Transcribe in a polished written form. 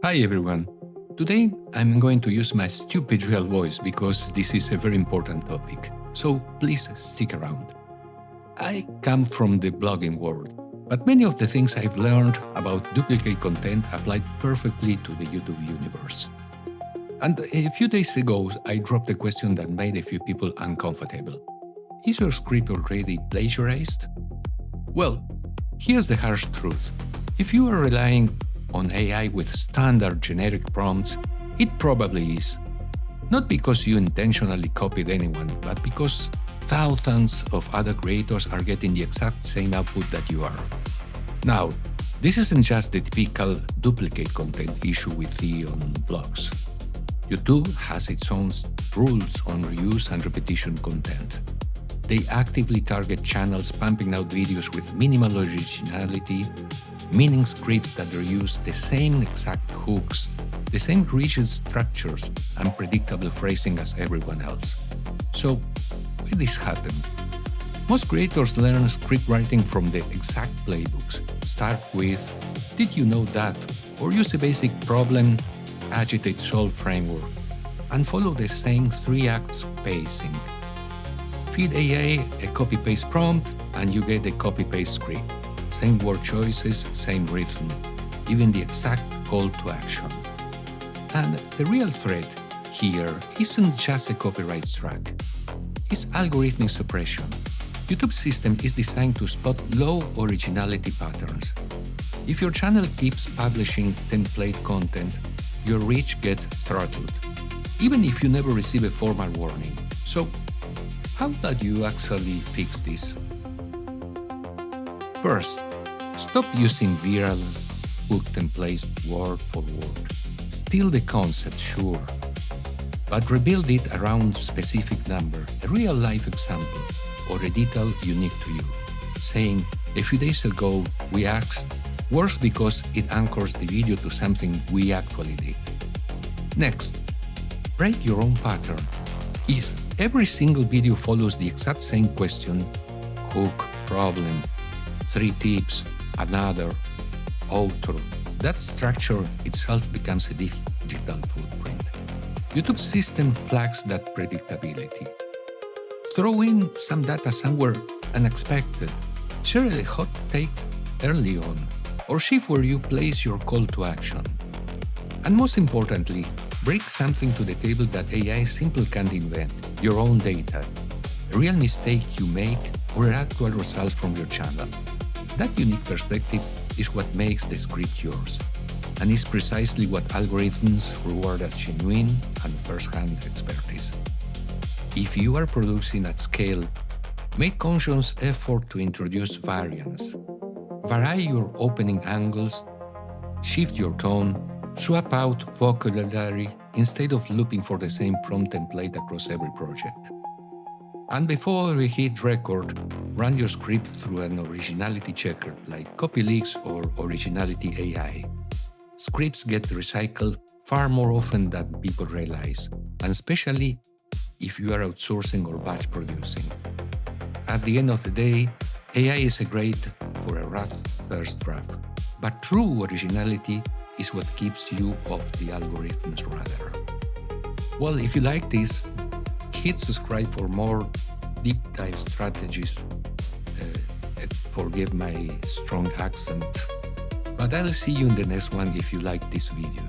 Hi everyone. Today I'm going to use my stupid real voice because this is a very important topic. So please stick around. I come from the blogging world, but many of the things I've learned about duplicate content apply perfectly to the YouTube universe. And a few days ago, I dropped a question that made a few people uncomfortable. Is your script already plagiarized? Well, here's the harsh truth. If you are relying on AI with standard generic prompts, it probably is. Not because you intentionally copied anyone, but because thousands of other creators are getting the exact same output that you are. Now, this isn't just the typical duplicate content issue we see on blogs. YouTube has its own rules on reuse and repetition content. They actively target channels pumping out videos with minimal originality, meaning scripts that reuse the same exact hooks, the same rigid structures, and predictable phrasing as everyone else. So, why this happened? Most creators learn script writing from the exact playbooks. Start with, did you know that? Or use a basic problem, agitate, solve framework, and follow the same 3 acts pacing. Feed AI a copy-paste prompt, and you get a copy-paste script. Same word choices, same rhythm, even the exact call to action. And the real threat here isn't just a copyright strike. It's algorithmic suppression. YouTube's system is designed to spot low originality patterns. If your channel keeps publishing template content, your reach gets throttled, even if you never receive a formal warning. So, how do you actually fix this? First, stop using viral hook templates word for word. Still the concept, sure, but rebuild it around specific number, a real-life example, or a detail unique to you. Saying, a few days ago we asked, works because it anchors the video to something we actually did. Next, break your own pattern. If every single video follows the exact same question, hook, problem, 3 tips, another, outro, that structure itself becomes a digital footprint. YouTube's system flags that predictability. Throw in some data somewhere unexpected, share a hot take early on, or shift where you place your call to action. And most importantly, bring something to the table that AI simply can't invent, your own data, a real mistake you make, or actual results from your channel. That unique perspective is what makes the script yours, and is precisely what algorithms reward as genuine and first-hand expertise. If you are producing at scale, make conscious effort to introduce variance. Vary your opening angles, shift your tone, swap out vocabulary instead of looping for the same prompt template across every project. And before we hit record, run your script through an originality checker like CopyLeaks or Originality.AI. Scripts get recycled far more often than people realize, and especially if you are outsourcing or batch producing. At the end of the day, AI is great for a rough first draft, but true originality is what keeps you off the algorithm's radar. Well, if you like this, hit subscribe for more deep dive strategies. Forgive my strong accent, but I'll see you in the next one if you like this video.